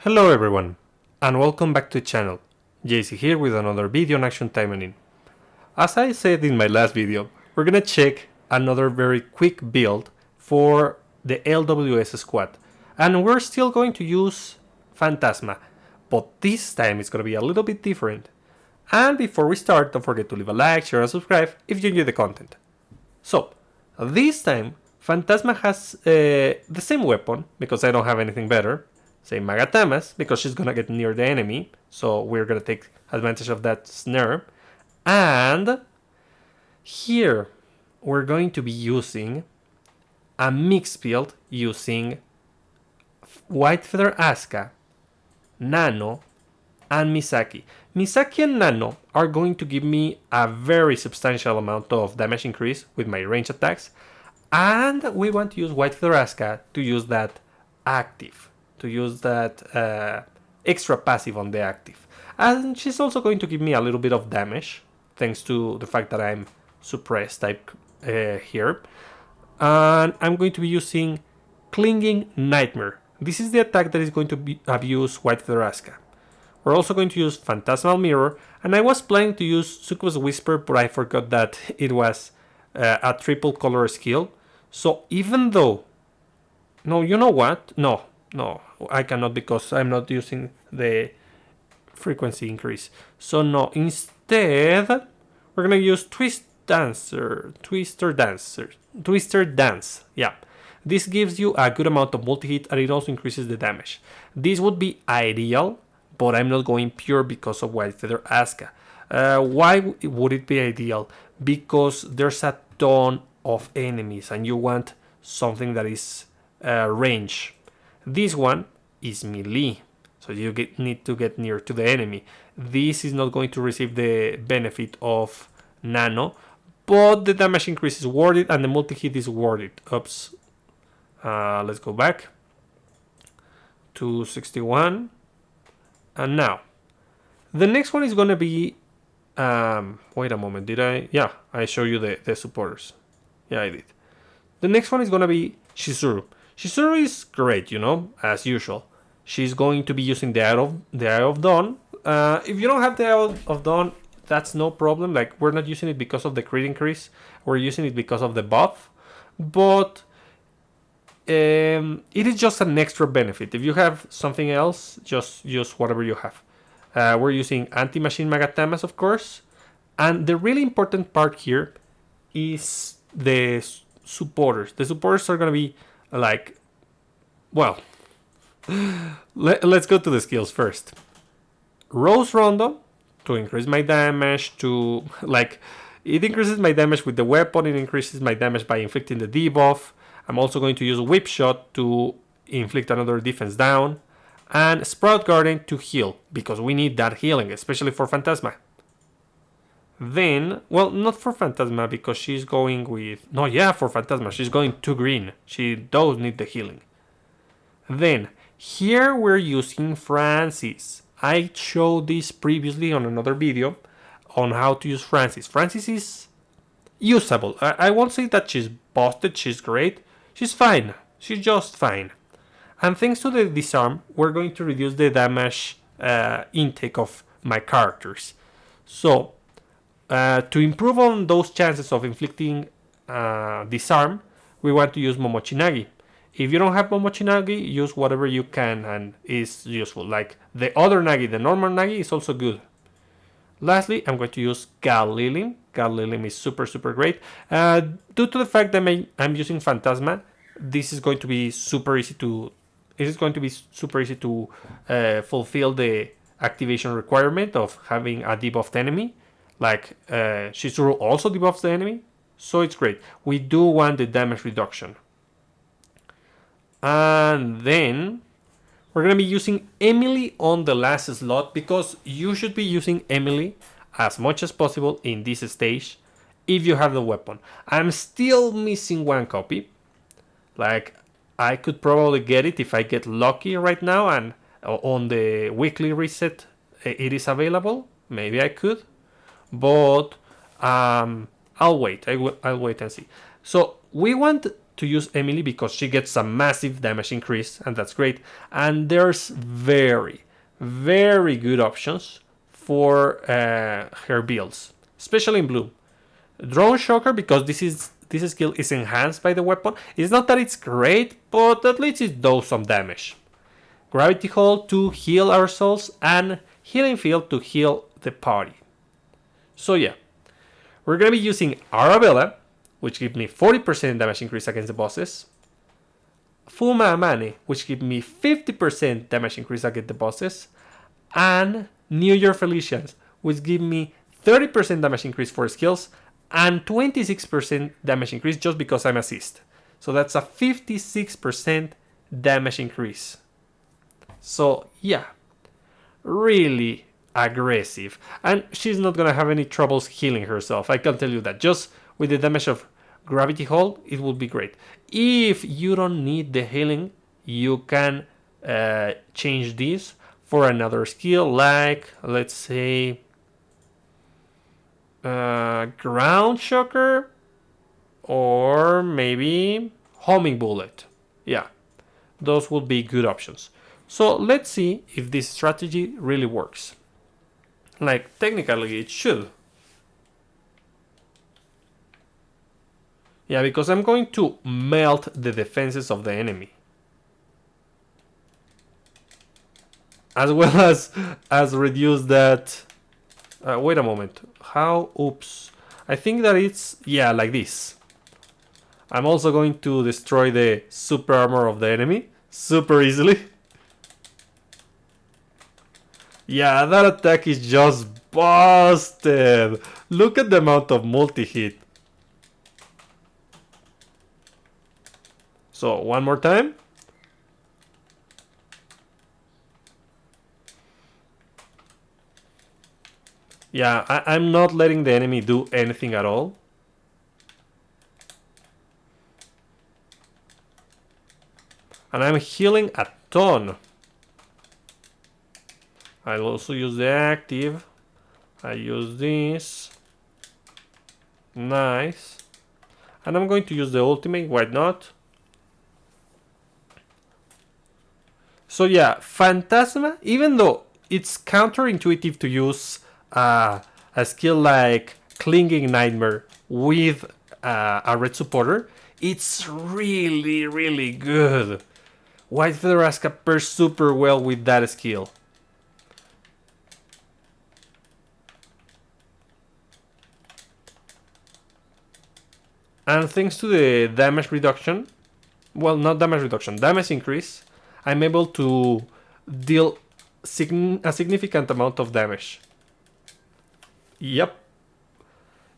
Hello everyone, and welcome back to the channel. JC here with another video on Action Taimanin. As I said in my last video, we're gonna check another very quick build for the LWS squad. And we're still going to use Phantasma, but this time it's gonna be a little bit different. And before we start, don't forget to leave a like, share and subscribe if you enjoy the content. So, this time, Phantasma has the same weapon, because I don't have anything better. Same Magatamas, because she's gonna get near the enemy, so we're gonna take advantage of that snare. And here we're going to be using a mixed build using White Feather Asuka, Nano, and Misaki. Misaki and Nano are going to give me a very substantial amount of damage increase with my range attacks, and we want to use White Feather Asuka to use that active. To use that extra passive on the active. And she's also going to give me a little bit of damage, thanks to the fact that I'm suppressed type here. And I'm going to be using Clinging Nightmare. This is the attack that is going to abuse White Feather Asuka. We're also going to use Phantasmal Mirror, and I was planning to use Succubus Whisper, but I forgot that it was a triple color skill. So even though... No, you know what? No, I cannot, because I'm not using the frequency increase. So no, instead we're gonna use Twister Dance. Yeah, this gives you a good amount of multi-hit, and it also increases the damage. This would be ideal, but I'm not going pure because of White Feather Asuka. Why would it be ideal? Because there's a ton of enemies, and you want something that is range. This one is melee, so you need to get near to the enemy. This is not going to receive the benefit of Nano, but the damage increase is worth it, and the multi-hit is worth it. Oops. Let's go back to 61. And now, the next one is going to be... wait a moment, did I? Yeah, I show you the supporters. Yeah, I did. The next one is going to be Shizuru. Shizuru is great, as usual. She's going to be using the Eye of Dawn. If you don't have the Eye of Dawn, that's no problem. Like, we're not using it because of the crit increase. We're using it because of the buff. But it is just an extra benefit. If you have something else, just use whatever you have. We're using Anti-Machine Magatamas, of course. And the really important part here is the supporters. The supporters are going to be like, well, let's go to the skills first. Rose Rondo, to increase my damage, to, like, it increases my damage with the weapon, it increases my damage by inflicting the debuff. I'm also going to use Whip Shot to inflict another defense down, and Sprout Garden to heal, because we need that healing, especially for Phantasma. Then, well, not for Phantasma, because she's going with... No, yeah, for Phantasma. She's going to green. She does need the healing. Then, here we're using Francis. I showed this previously on another video on how to use Francis. Francis is usable. I won't say that she's busted, she's great. She's fine. She's just fine. And thanks to the disarm, we're going to reduce the damage intake of my characters. So... to improve on those chances of inflicting disarm, we want to use Momochinagi. If you don't have Momochinagi, use whatever you can and is useful. Like the other Nagi, the normal Nagi is also good. Lastly, I'm going to use Galilim. Galilim is super great. Due to the fact that I'm using Phantasma, this is going to be super easy to... It is going to be super easy to fulfill the activation requirement of having a debuffed enemy. Like, Shizuru also debuffs the enemy, so it's great. We do want the damage reduction. And then, we're going to be using Emily on the last slot, because you should be using Emily as much as possible in this stage, if you have the weapon. I'm still missing one copy. Like, I could probably get it if I get lucky right now, and on the weekly reset it is available. Maybe I could. But I'll wait. I'll wait and see. So we want to use Emily because she gets a massive damage increase, and that's great. And there's very, very good options for her builds, especially in blue. Drone Shocker, because this skill is enhanced by the weapon. It's not that it's great, but at least it does some damage. Gravity Hold to heal ourselves, and Healing Field to heal the party. So yeah, we're gonna be using Arabella, which gives me 40% damage increase against the bosses. Fuma Amane, which gives me 50% damage increase against the bosses. And New Year Felicians, which give me 30% damage increase for skills and 26% damage increase just because I'm assist. So that's a 56% damage increase. So yeah, really aggressive. And she's not gonna have any troubles healing herself, I can tell you that. Just with the damage of Gravity Hold, it would be great. If you don't need the healing, you can change this for another skill, like, let's say, Ground Shocker, or maybe Homing Bullet. Yeah, those would be good options. So let's see if this strategy really works. Like, technically it should. Yeah, because I'm going to melt the defenses of the enemy. As well as reduce that. Wait a moment. How? Oops. I think that it's, yeah, like this. I'm also going to destroy the super armor of the enemy super easily. Yeah, that attack is just busted. Look at the amount of multi-hit. So, one more time. Yeah, I'm not letting the enemy do anything at all. And I'm healing a ton. I'll also use the active. I use this. Nice. And I'm going to use the ultimate, why not? So yeah, Phantasma, even though it's counterintuitive to use a skill like Clinging Nightmare with a red supporter, it's really, really good. White Feather Asuka pairs super well with that skill. And thanks to the damage reduction, well, not damage reduction, damage increase, I'm able to deal a significant amount of damage. Yep.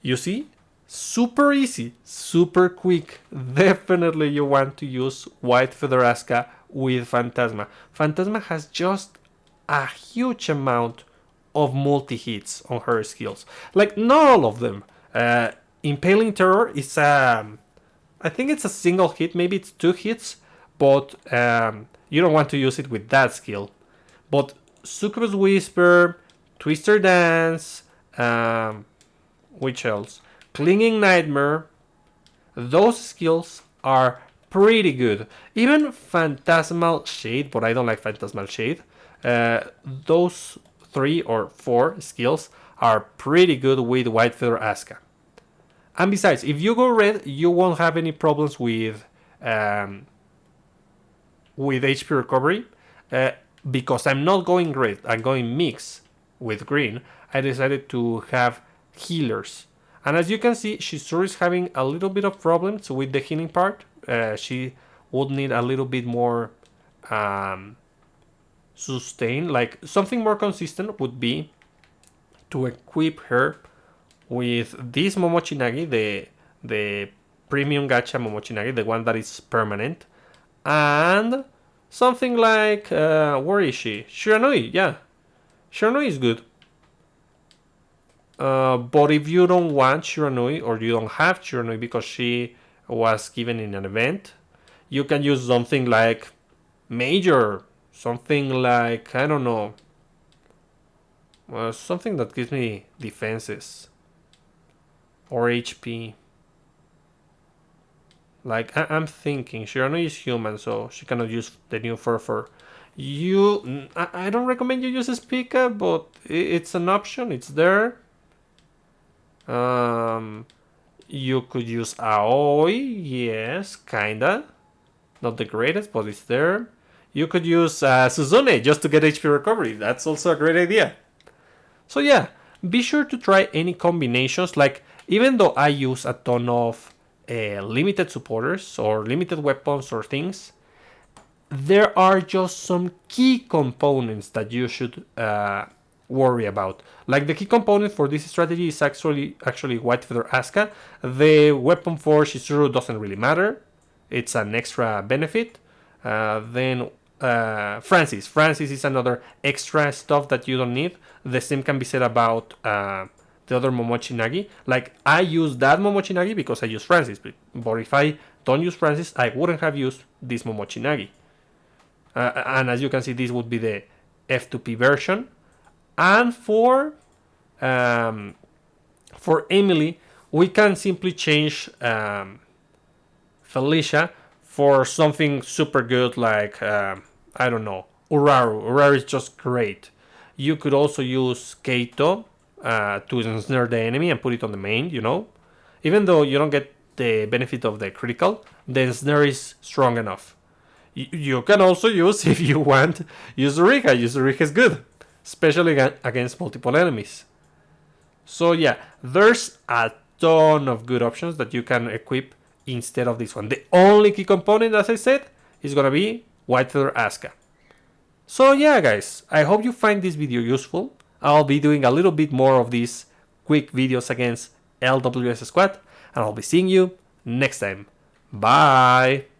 You see? Super easy, super quick. Definitely you want to use White Feather Asuka with Phantasma. Phantasma has just a huge amount of multi-hits on her skills. Like, not all of them. Impaling Terror is I think it's a single hit, maybe it's 2 hits, but you don't want to use it with that skill. But Succubus Whisper, Twister Dance, which else? Clinging Nightmare, those skills are pretty good. Even Phantasmal Shade, but I don't like Phantasmal Shade. Those 3 or 4 skills are pretty good with White Feather Asuka. And besides, if you go red, you won't have any problems with HP recovery. Because I'm not going red, I'm going mix with green. I decided to have healers. And as you can see, she's sure is having a little bit of problems with the healing part. She would need a little bit more sustain. Like, something more consistent would be to equip her with this Momochinagi, the premium gacha Momochinagi, the one that is permanent, and something like where is she? Shiranui, yeah, Shiranui is good. But if you don't want Shiranui, or you don't have Shiranui because she was given in an event, you can use something like Major, something like, I don't know, something that gives me defenses or HP. Like, I'm thinking, Shirano is human, so she cannot use the new fur. I don't recommend you use Spica, but it's an option, it's there. You could use Aoi, yes, kinda. Not the greatest, but it's there. You could use Suzune just to get HP recovery. That's also a great idea. So yeah, be sure to try any combinations. Like, even though I use a ton of limited supporters or limited weapons or things, there are just some key components that you should worry about. Like, the key component for this strategy is actually White Feather Asuka. The weapon for Shizuru doesn't really matter. It's an extra benefit. Then Francis. Francis is another extra stuff that you don't need. The same can be said about the other Momochi Nagi. Like, I use that Momochi Nagi because I use Francis. But if I don't use Francis, I wouldn't have used this Momochi Nagi. And as you can see, this would be the F2P version. And for Emily, we can simply change Felicia for something super good like, I don't know, Uraru. Uraru is just great. You could also use Keito to ensnare the enemy and put it on the main, you know. Even though you don't get the benefit of the critical, the ensnare is strong enough. You can also use, if you want, Yuzuriha. Yuzuriha is good, especially against multiple enemies. So yeah, there's a ton of good options that you can equip instead of this one. The only key component, as I said, is gonna be White Feather Asuka. So yeah, guys, I hope you find this video useful. I'll be doing a little bit more of these quick videos against LWS Squad, and I'll be seeing you next time. Bye!